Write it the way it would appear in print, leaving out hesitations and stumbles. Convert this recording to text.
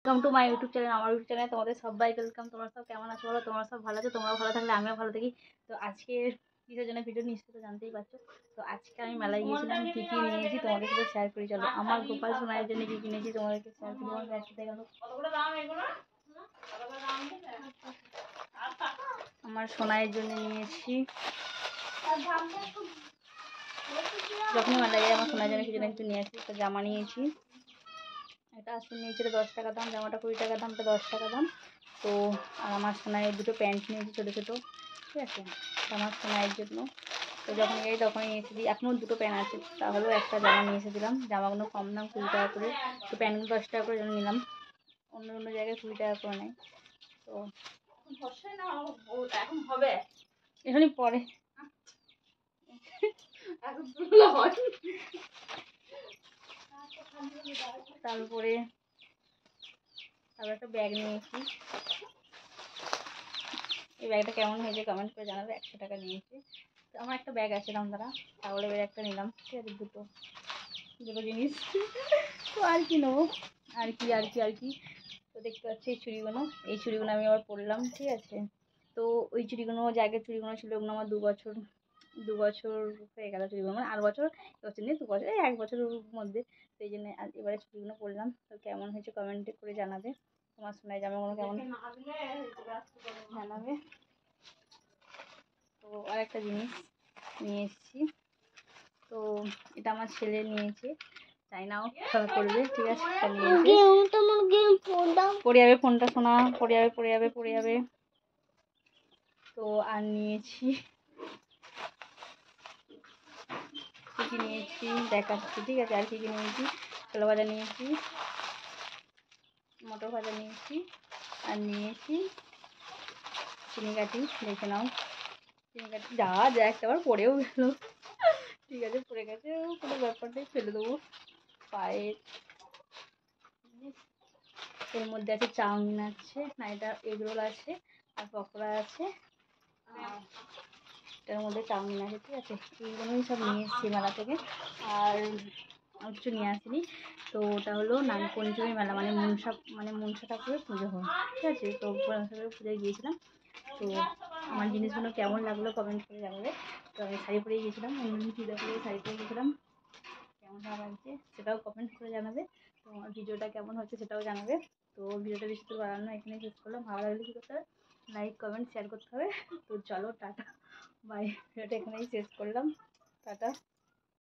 Welcome to my YouTube channel. আমার YouTube চ্যানেলে তোমাদের সবাইকে ওয়েলকাম। তোমরা সব কেমন আছো বলো? তোমরা সব ভালো আছো? তোমরাও ভালো থাকলে আমিও ভালো থাকি। তো আজকের কিসের জন্য ভিডিও নিশ্চয়ই তো জানতেই পারছো। তো আজকে আমি মেলায় গিয়েছিলাম, কী কী নিয়েছি তোমাদের সাথে শেয়ার করি। চলো, আমার গোপাল সোনার জন্য কী কী নিয়েছি তোমাদেরকে শেয়ার করি। আমার ব্যাগটাতে গেল, আমার সোনাইয়ের জন্য নিয়েছি। যখনই মেলায় যাই আমার সোনার জন্য কিছু না কিছু নিয়ে আসি। একটা জামা নিয়েছি, এটা আসলে নিয়েছিল 10 টাকা দাম, জামাটা 20 টাকা দাম, এটা 10 টাকা দাম। তো আর আমার সোনাইয়ের দুটো প্যান্ট নিয়েছি ছোটো ছোটো, ঠিক আছে, আমার সোনাইয়ের জন্য। তো যখন যাই তখনই নিয়ে এসে দিই। এখনও দুটো প্যান্ট আছে, তাহলেও একটা জামা নিয়ে এসে দিলাম। জামাগুলো কম দাম, 20 টাকা করে, তো প্যান্টগুলো 10 টাকা করে যেন নিলাম। অন্য অন্য জায়গায় 20 টাকা করে নেয়। তো এখন হবে, এখানেই পরে তারপরে একটা ব্যাগ নিয়েছি। এই ব্যাগটা কেমন হয়েছে কমেন্ট করে জানাবে। 100 টাকা নিয়েছি। তো আমার একটা ব্যাগ আছে দাম দ্বারা, তাহলে ব্যাগ একটা নিলাম, ঠিক আছে। দুটো জিনিস। তো আর কি নেবো, আর কি। তো দেখতে পাচ্ছি এই চুড়িগুলো আমি আবার পরলাম, ঠিক আছে। তো ওই চুড়িগুলো, যে আগের চুড়িগুলো ছিল, ওগুলো আমার 2 বছর হয়ে গেল চুড়িগুলো, মানে 8 বছর, এবছর নিয়ে 2 বছর, এই 1 বছরের মধ্যে। তো এই জন্য এবারে চুড়িগুলো পরলাম। তো কেমন হয়েছে কমেন্টে করে জানাবে। তোমার সোনার জামাগুলো কেমন জানাবে। তো আর একটা জিনিস নিয়ে এসেছি। তো এটা আমার ছেলে নিয়েছে, চাই না ও খেলা করবে, ঠিক আছে। পড়ে যাবে ফোনটা, শোনা পড়ে যাবে। তো আর নিয়েছি কী নিয়েছি দেখাচ্ছি, ঠিক আছে। আর কী নিয়েছি, ছোলা ভাজা নিয়েছি, মটর ভাজা নিয়েছি, আর নিয়েছি চিনি কাঠি। দেখে নাও, চিনি কাঠি যা একটা আবার পড়েও গেল, ঠিক আছে, পড়ে গেছে, কোনো ব্যাপার নেই, ফেলে দেবো। পায়ের এর মধ্যে আছে চাউমিন আছে, না এটা এগরোল আছে, আর পকোড়া আছে, এটার মধ্যে চাউমিন আছে, ঠিক আছে। এইগুলোই সব নিয়ে এসেছি মেলা থেকে। আর কিছু নিয়ে আসিনি। তো ওটা হলো নাগপঞ্চমী মেলা, মানে মনসা ঠাকুরের পুজো হয়, ঠিক আছে। তো মনসা ঠাকুরের পুজোয় গিয়েছিলাম। তো আমার জিনিসগুলো কেমন লাগলো কমেন্ট করে জানাবে। তো আমি শাড়ি পরে গিয়েছিলাম, অন্যদিন চুড়িদার পরে শাড়ি পরে গিয়েছিলাম, কেমন ভালো লাগছে সেটাও কমেন্ট করে জানাবে। তো আমার ভিডিওটা কেমন হচ্ছে সেটাও জানাবে। তো ভিডিওটা বেশি করে বাড়ানো এখানে শেষ করলাম। ভালো লাগলে কী করতে হবে, লাইক কমেন্ট শেয়ার করতে হবে। তো চলো টাটা বাই, ভিডিওটা এখানেই শেষ করলাম, টাটা।